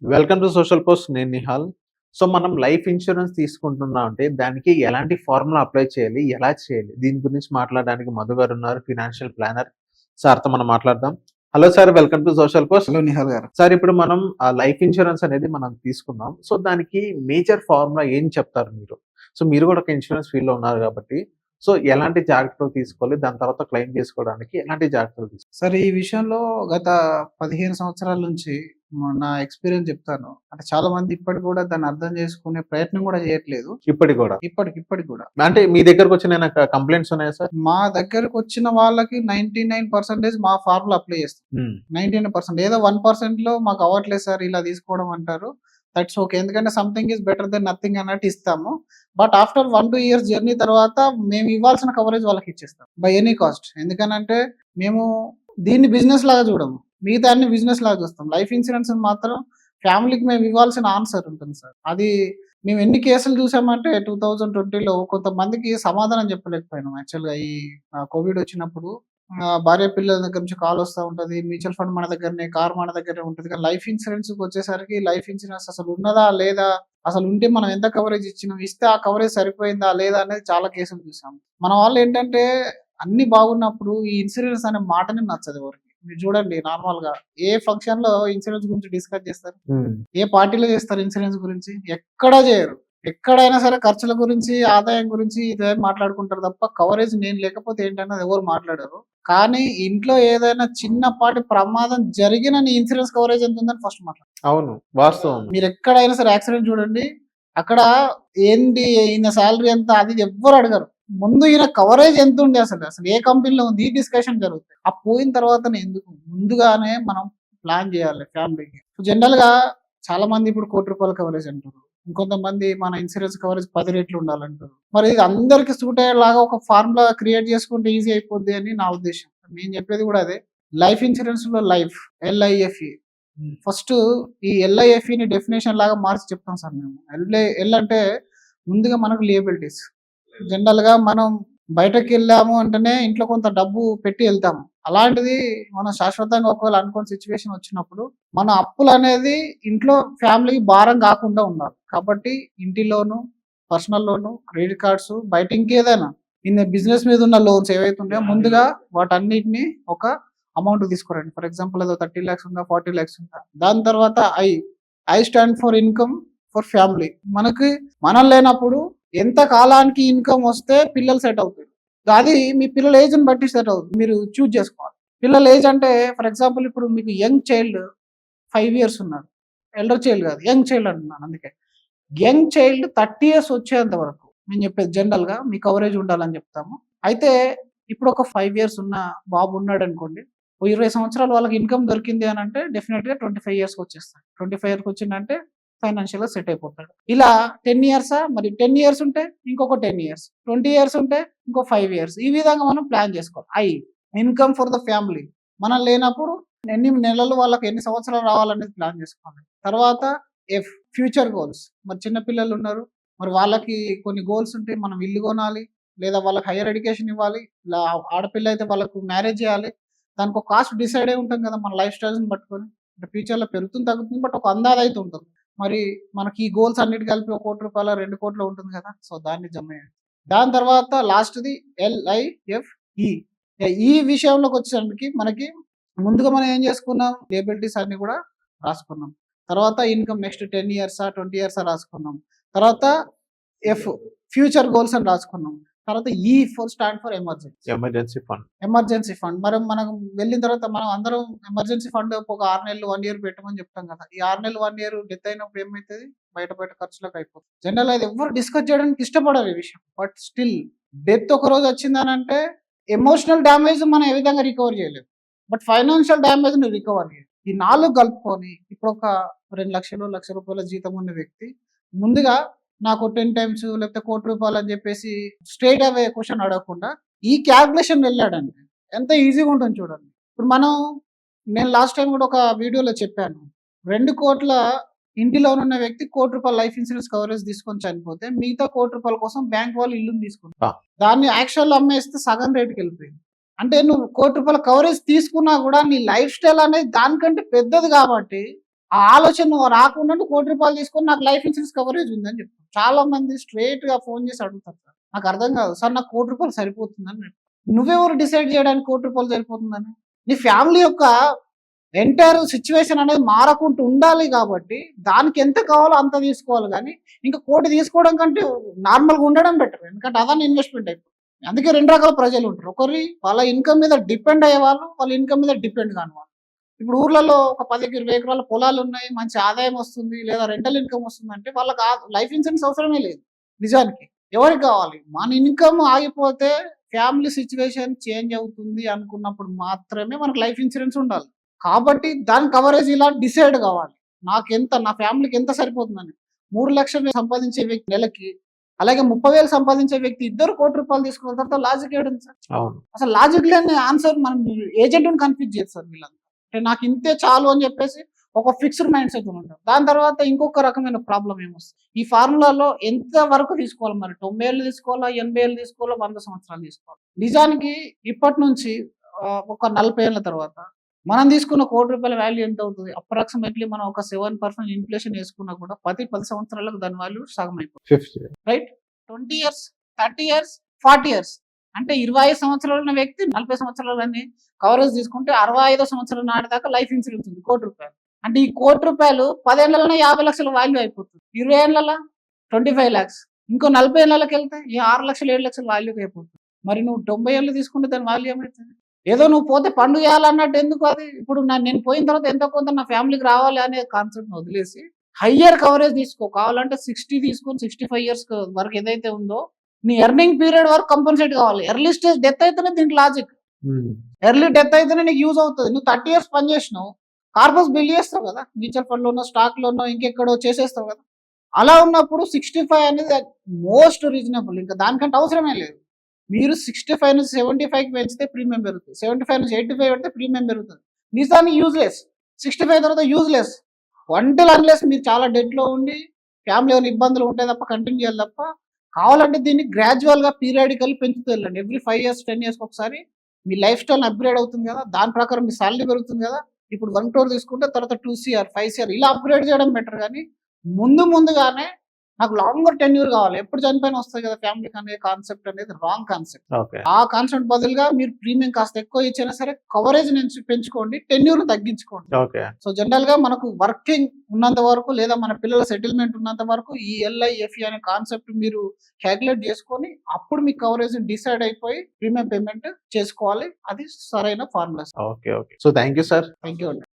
Welcome to social post. నేను Nihal. So మనం life insurance తీసుకుంటున్నాం అంటే దానికి ఎలాంటి ఫార్ములా అప్లై చేయాలి? ఎలా చేయాలి? దీని గురించి మాట్లాడడానికి మధు గారు ఉన్నారు. Financial planner. సార్‌తో మనం మాట్లాడదాం. Hello sir, welcome to social post. Hello Nihal garu. Sir, ఇప్పుడు మనం లైఫ్ ఇన్సూరెన్స్ అనేది మనం తీసుకున్నాం. సో దానికి మేజర్ ఫార్ములా ఏం చెప్తారు మీరు? సో మీరు కూడా ఒక ఇన్సూరెన్స్ ఫీల్డ్‌లో ఉన్నారు కాబట్టి, సో ఎలాంటి జాగ్రత్తలు తీసుకోవాలి? దాని తర్వాత క్లెయిమ్ చేసుకోవడానికి ఎలాంటి జాగ్రత్తలు తీసుకోవాలి? సార్, ఈ విషయంలో గత 15 సంవత్సరాల నుంచి నా ఎక్స్‌పీరియన్స్ చెప్తాను. అంటే చాలా మంది ఇప్పటికి కూడా దాన్ని అర్థం చేసుకునే ప్రయత్నం కూడా చేయట్లేదు. ఇప్పటికి కూడా ఇప్పటికి కూడా. అంటే మీ దగ్గరకొచ్చిన ఏమైనా కంప్లెయింట్స్ ఉన్నాయా సార్? మా దగ్గరకొచ్చిన వాళ్ళకి 99% మా ఫార్ములా అప్లై చేస్తాం. 99% ఏదో 1%లో మాకు అవ్వట్లేదు సార్, ఇలా తీసుకోవడం అంటారు. That's okay. ఎందుకంటే something is better then nothing అన్నట్టు ఇస్తాము. బట్ ఆఫ్టర్ 1-2 ఇయర్స్ జర్నీ తర్వాత మేము ఇవ్వాల్సిన కవరేజ్ వాళ్ళకి ఇచ్చేస్తాం బై ఎనీ కాస్ట్. ఎందుకనంటే మేము దీన్ని బిజినెస్ లాగా చూడము. మిగతా అన్ని బిజినెస్ లాగా చూస్తాం. లైఫ్ ఇన్సూరెన్స్ మాత్రం ఫ్యామిలీకి మేము ఇవ్వాల్సిన ఆన్సర్ ఉంటుంది సార్. అది మేము ఎన్ని కేసులు చూసామంటే 2020లో కొంతమందికి సమాధానం చెప్పలేకపోయినాం. యాక్చువల్‌గా ఈ కోవిడ్ వచ్చినప్పుడు భార్య పిల్లల దగ్గర నుంచి కాల్ వస్తా ఉంటది. మ్యూచువల్ ఫండ్ మన దగ్గరనే, కార్ మన దగ్గరనే ఉంటది. కానీ లైఫ్ ఇన్సూరెన్స్‌కి వచ్చేసరికి లైఫ్ ఇన్సూరెన్స్ అసలు ఉన్నదా? లేదా? అసలు ఉంటే మనం ఎంత కవరేజ్ ఇచ్చినాం? ఇస్తే ఆ కవరేజ్ సరిపోయిందా? లేదా? అనేది చాలా కేసులు చూసాం. మన వాళ్ళు ఏంటంటే అన్ని బాగున్నప్పుడు ఈ ఇన్సూరెన్స్ అనే మాటనే నచ్చదు ఎవరికి. మీరు చూడండి, నార్మల్‌గా ఏ ఫంక్షన్‌లో ఇన్సూరెన్స్ గురించి డిస్కస్ చేస్తారు? ఏ పార్టీలో చేస్తారు ఇన్సూరెన్స్ గురించి? ఎక్కడా చేయరు. ఎక్కడైనా సరే ఖర్చుల గురించి, ఆదాయం గురించి ఇదే మాట్లాడుకుంటారు తప్ప కవరేజ్ నేను లేకపోతే ఏంటన్నది ఎవరు మాట్లాడరు. కానీ ఇంట్లో ఏదైనా చిన్నపాటి ప్రమాదం జరిగిన నీ ఇన్సూరెన్స్ కవరేజ్ ఎంత ఉందని ఫస్ట్ మాట్లాడతారు. అవును, వాస్తవం. మీరు ఎక్కడైనా సరే యాక్సిడెంట్ చూడండి, అక్కడ ఏంటి, ఈయన శాలరీ ఎంత, అది ఎవ్వరు అడగరు. ముందు ఈయన కవరేజ్ ఎంత ఉంది, అసలు ఏ కంపెనీలో ఉంది, ఈ డిస్కషన్ జరుగుతుంది. ఆ పోయిన తర్వాతనే ఎందుకు, ముందుగానే మనం ప్లాన్ చేయాలి ఫ్యామిలీకి. జనరల్ గా చాలా మంది ఇప్పుడు ₹1,00,00,000 కవరేజ్ అంటారు. ఇంకొంతమంది మన ఇన్సూరెన్స్ కవరేజ్ 10 రెట్లు ఉండాలంటారు. మరి ఇది అందరికి సూట్ అయ్యేలాగా ఒక ఫార్ములా క్రియేట్ చేసుకుంటే ఈజీ అయిపోద్ది అని నా ఉద్దేశం. నేను చెప్పేది కూడా అదే. లైఫ్ ఇన్సూరెన్స్ లో లైఫ్, LIFE, ఫస్ట్ ఈ LIFEని డెఫినేషన్ లాగా మార్చి చెప్తాం సార్ మేము. ఎల్ అంటే ముందుగా మనకు లియబిలిటీస్. జనరల్ గా మనం బయటకు వెళ్ళాము అంటేనే ఇంట్లో కొంత డబ్బు పెట్టి వెళ్తాము. అలాంటిది మనం శాశ్వతంగా ఒకవేళ అనుకోని సిచ్యువేషన్ వచ్చినప్పుడు మన అప్పులు అనేది ఇంట్లో ఫ్యామిలీకి భారం కాకుండా ఉండాలి. కాబట్టి ఇంటి లోను, పర్సనల్ లోను, క్రెడిట్ కార్డ్స్, బయట ఇంకేదైనా బిజినెస్ మీద ఉన్న లోన్స్ ఏవైతే ఉన్నాయో ముందుగా వాటన్నిటిని ఒక అమౌంట్ తీసుకోరండి. ఫర్ ఎగ్జాంపుల్ ఏదో 30 lakhs ఉందా, 40 lakhs ఉందా. దాని తర్వాత I stand for income for family. మనకి మనం లేనప్పుడు ఎంత కాలానికి ఇన్కమ్ వస్తే పిల్లలు సెట్ అవుతారు, అది మీ పిల్లల ఏజ్ ని బట్టి సెట్ అవుతుంది. మీరు చూజ్ చేసుకోవాలి. పిల్లల ఏజ్ అంటే ఫర్ ఎగ్జాంపుల్ ఇప్పుడు మీకు యంగ్ చైల్డ్ 5 years ఉన్నారు, ఎల్డర్ చైల్డ్ కాదు, యంగ్ చైల్డ్ అంటున్నాను. అందుకే యంగ్ చైల్డ్ 30 years వచ్చేంత వరకు నేను చెప్పేది జనరల్ గా మీ కవరేజ్ ఉండాలని చెప్తాము. అయితే ఇప్పుడు ఒక 5 years ఉన్న బాబు ఉన్నాడు అనుకోండి, 20 సంవత్సరాలు వాళ్ళకి ఇన్కమ్ దొరికింది అని అంటే డెఫినెట్ గా 25 years వచ్చేస్తాడు. 25 years వచ్చిందంటే ఫైనాన్షియల్ గా సెట్ అయిపోతాడు. ఇలా 10 years, మరి 10 years ఉంటే ఇంకొక 10 years, 20 years ఉంటే ఇంకో 5 years. ఈ విధంగా మనం ప్లాన్ చేసుకోవాలి. Income for the family. మనం లేనప్పుడు ఎన్ని నెలలు, వాళ్ళకి ఎన్ని సంవత్సరాలు రావాలనేది ప్లాన్ చేసుకోవాలి. తర్వాత ఫ్యూచర్ గోల్స్. మరి చిన్న పిల్లలు ఉన్నారు, మరి వాళ్ళకి కొన్ని గోల్స్ ఉంటాయి. మనం ఇల్లు కొనాలి, లేదా వాళ్ళకి హైయర్ ఎడ్యుకేషన్ ఇవ్వాలి, ఇలా ఆడపిల్ల అయితే వాళ్ళకు మ్యారేజ్ చేయాలి. దానికి ఒక కాస్ట్ డిసైడ్ అయి ఉంటాం కదా మన లైఫ్ స్టైల్ని పట్టుకొని. అంటే ఫ్యూచర్లో పెరుగుతుంది తగ్గుతుంది, బట్ ఒక అందాజ అయితే ఉంటుంది. మరి మనకి ఈ గోల్స్ అన్నిటి కలిపి ₹1,00,00,000 ₹2,00,00,000 ఉంటుంది కదా. సో దాన్ని జమ చేయండి. దాని తర్వాత లాస్ట్ది LIFE. ఈ విషయంలోకి వచ్చేసరికి మనకి ముందుగా మనం ఏం చేసుకున్నాం, లేబిలిటీస్ అన్ని కూడా రాసుకున్నాం. తర్వాత ఇన్కమ్ నెక్స్ట్ 10 years, 20 years రాసుకున్నాం. తర్వాత ఫ్యూచర్ గోల్స్ అని రాసుకున్నాం. తర్వాత స్టాండ్ ఫర్ ఎమర్జెన్సీ ఫండ్. మరి మనం వెళ్ళిన తర్వాత మనం అందరం ఎమర్జెన్సీ ఫండ్ ఒక 6 నెలలు 1 year పెట్టమని చెప్తాం కదా. ఈ 6 నెలలు 1 year డెత్ అయినప్పుడు ఏమైతుంది, బయట ఖర్చులకు అయిపోతుంది. జనరల్ అది ఎవరు డిస్కస్ చేయడానికి ఇష్టపడరు ఈ విషయం. బట్ స్టిల్ డెత్ ఒక రోజు వచ్చిందని అంటే ఎమోషనల్ డ్యామేజ్ మనం ఏ విధంగా రికవర్ చేయలేము, బట్ ఫైనాన్షియల్ డ్యామేజ్ ని రికవర్ చేయలేదు. ఈ 4 కలుపుకొని ఇప్పుడు ఒక 2 లక్షలు, ₹1,00,000 జీతం ఉన్న వ్యక్తి ముందుగా నాకు 10 times లేకపోతే ₹1,00,00,000 అని చెప్పేసి స్ట్రైట్ అవే క్వశ్చన్ అడగకుండా ఈ క్యాల్కులేషన్ వెళ్ళాడండి. ఎంత ఈజీగా ఉంటుంది చూడండి. ఇప్పుడు నేను లాస్ట్ టైం కూడా ఒక వీడియోలో చెప్పాను, 2 కోట్ల ఇంటిలో ఉన్న వ్యక్తి ₹1,00,00,000 లైఫ్ ఇన్సూరెన్స్ కవరేజ్ తీసుకొని చనిపోతే మిగతా ₹1,00,00,000 కోసం బ్యాంక్ వాళ్ళు ఇల్లుని తీసుకుంటారు. దాన్ని యాక్చువల్ అమ్మేస్తే సగం రేటుకి వెళ్ళిపోయింది. అంటే నువ్వు ₹1,00,00,000 కవరేజ్ తీసుకున్నా కూడా నీ లైఫ్ స్టైల్ అనేది దానికంటే పెద్దది కాబట్టి ఆ ఆలోచన నువ్వు రాకుండా నువ్వు ₹1,00,00,000 తీసుకొని నాకు లైఫ్ ఇన్సూరెన్స్ కవరేజ్ ఉందని చెప్తాను. చాలా మంది స్ట్రెయిట్ గా ఫోన్ చేసి అడుగుతారు సార్. నాకు అర్థం కాదు సార్, నాకు ₹1,00,00,000 సరిపోతుందని చెప్తాను. నువ్వెవరు డిసైడ్ చేయడానికి ₹1,00,00,000 సరిపోతుందని? నీ ఫ్యామిలీ యొక్క ఎంటైర్ సిచ్యువేషన్ అనేది మారకుండా ఉండాలి కాబట్టి దానికి ఎంత కావాలో అంత తీసుకోవాలి, కానీ ఇంకా 1,00,00,000 తీసుకోవడం కంటే నార్మల్గా ఉండడం బెటర్. ఎందుకంటే అదన్నీ ఇన్వెస్ట్మెంట్ అయిపోతుంది. అందుకే 2 రకాల ప్రజలు ఉంటారు. ఒకరి వాళ్ళ ఇన్కమ్ మీద డిపెండ్ అయ్యే వాళ్ళు, వాళ్ళ ఇన్కమ్ మీద డిపెండ్ కాని వాళ్ళు. ఇప్పుడు ఊర్లలో ఒక 10-20 ఎకరాల పొలాలు ఉన్నాయి, మంచి ఆదాయం వస్తుంది, లేదా రెంటల్ ఇన్కమ్ వస్తుంది అంటే వాళ్ళకి లైఫ్ ఇన్సూరెన్స్ అవసరమే లేదు. నిజానికి ఎవరికి కావాలి? మన ఇన్కమ్ ఆగిపోతే ఫ్యామిలీ సిచ్యువేషన్ చేంజ్ అవుతుంది అనుకున్నప్పుడు మాత్రమే మనకు లైఫ్ ఇన్సూరెన్స్ ఉండాలి. కాబట్టి దాని కవరేజ్ ఇలా డిసైడ్ కావాలి. నా ఫ్యామిలీకి ఎంత సరిపోతుందని. 3,00,000 సంపాదించే వ్యక్తి నెలకి, అలాగే 30,000 సంపాదించే వ్యక్తి ఇద్దరు ₹1,00,00,000 తీసుకున్న తర్వాత లాజిక్ ఏడుంది సార్? అవును. అసలు లాజిక్ లేని ఆన్సర్ మనం ఏజెంట్ని కన్ఫ్యూజ్ చేస్తారు వీళ్ళంతా. అంటే నాకు ఇంతే చాలు అని చెప్పేసి ఒక ఫిక్స్డ్ మైండ్ సెట్ ఉంటారు. దాని తర్వాత ఇంకొక రకమైన ప్రాబ్లం ఏమొస్తుంది? ఈ ఫార్ములాలో ఎంత వరకు తీసుకోవాలి మరి? 90 ఏళ్ళు తీసుకోవాలా, 80 ఏళ్ళు తీసుకోవాలా, 100 సంవత్సరాలు తీసుకోవాలి? నిజానికి ఇప్పటి నుంచి ఒక 40 ఏళ్ళ తర్వాత మనం తీసుకున్న ₹1,00,00,000 వాల్యూ ఎంత అవుతుంది? అప్రాక్సిమేట్లీ మనం ఒక 7% ఇన్ఫ్లేషన్ వేసుకున్నా కూడా ప్రతి 10 సంవత్సరాలకు దాని వాల్యూ సగం అయిపోతుంది. 50. రైట్? 20 ఇయర్స్, 30 ఇయర్స్, 40 ఇయర్స్ అంటే 25 సంవత్సరాలు ఉన్న వ్యక్తి 40 సంవత్సరాలని కవరేజ్ తీసుకుంటే 65 సంవత్సరాల నాటి దాకా లైఫ్ ఇన్సూరెన్స్ ఉంది ₹1,00,00,000. అంటే ఈ ₹1,00,00,000 10 ఏళ్లలోనే 50 లక్షల వాల్యూ అయిపోతుంది. 20 ఏళ్లలో 25 lakhs, ఇంకో 40 ఏళ్ళకి వెళ్తే ఈ 6 లక్షలు 7 లక్షల వాల్యూకి అయిపోతుంది. మరి నువ్వు 90 ఏళ్ళు తీసుకుంటే దాని వాల్యూ ఏమవుతుంది? ఏదో నువ్వు పోతే పండుగ చేయాలన్నట్టు ఎందుకు అది? ఇప్పుడు నేను పోయిన తర్వాత ఎంతో కొంత నా ఫ్యామిలీకి రావాలి అనే కాన్సెప్ట్ వదిలేసి హయ్యర్ కవరేజ్ తీసుకో. కావాలంటే 60 తీసుకొని 65 ఇయర్స్ వరకు ఏదైతే ఉందో నీ ఎర్నింగ్ పీరియడ్ వరకు కంపల్సరీ కావాలి. ఎర్లీ స్టేజ్ డెత్ అయితేనే దీనికి లాజిక్. ఎర్లీ డెత్ అయితేనే నీకు యూజ్ అవుతుంది. నువ్వు 30 ఇయర్స్ పని చేసినావు, కార్పస్ బిల్ చేస్తావు కదా, మ్యూచువల్ ఫండ్ లోనో స్టాక్ లోనో ఇంకెక్కడో చేసేస్తావు కదా. అలా ఉన్నప్పుడు 65 అనేది మోస్ట్ రీజనబుల్. ఇంకా దానికంటే అవసరమే లేదు. మీరు 65 నుంచి 75కి పెంచితే ప్రీమియం పెరుగుతుంది, 75 నుంచి 85 పెడితే ప్రీమియం పెరుగుతుంది. నిజానికి యూజ్లెస్. 65 తర్వాత యూజ్లెస్ వంటలు అన్లెస్ మీరు చాలా డెట్లో ఉండి ఫ్యామిలీ ఏమైనా ఇబ్బందులు ఉంటాయి తప్ప కంటిన్యూ చేయాలి తప్ప. కావాలంటే దీన్ని గ్రాడ్యువల్గా పీరియాడికల్ పెంచుతూ వెళ్ళండి. ఎవ్రీ 5 ఇయర్స్ 10 ఇయర్స్కి ఒకసారి మీ లైఫ్ స్టైల్ అప్గ్రేడ్ అవుతుంది కదా, దాని ప్రకారం మీ సాలరీ పెరుగుతుంది కదా. ఇప్పుడు 1 crore తీసుకుంటే తర్వాత 2 CR 5 CR ఇలా అప్గ్రేడ్ చేయడం బెటర్. కానీ ముందుగానే నాకు లాంగర్ టెన్యూర్ కావాలి, ఎప్పుడు చనిపోయిన వస్తుంది కదా ఫ్యామిలీకి అనే కాన్సెప్ట్ అనేది రాంగ్ కాన్సెప్ట్. ఓకే. ఆ కాన్సెప్ట్ బదులుగా మీరు ప్రీమియం కాస్త ఎక్కువ ఇచ్చినా సరే కవరేజ్ నుంచి పెంచుకోండి, టెన్యూర్ తగ్గించుకోండి. ఓకే. సో జనరల్ గా మనకు వర్కింగ్ ఉన్నంత వరకు లేదా మన పిల్లల సెటిల్మెంట్ ఉన్నంత వరకు ఈ LIFE అనే కాన్సెప్ట్ మీరు క్యాలిక్యులేట్ చేసుకొని అప్పుడు మీ కవరేజ్ డిసైడ్ అయిపోయి ప్రీమియం పేమెంట్ చేసుకోవాలి. అది సరైన formula. Okay. Okay. So thank you sir. Thank you అండి.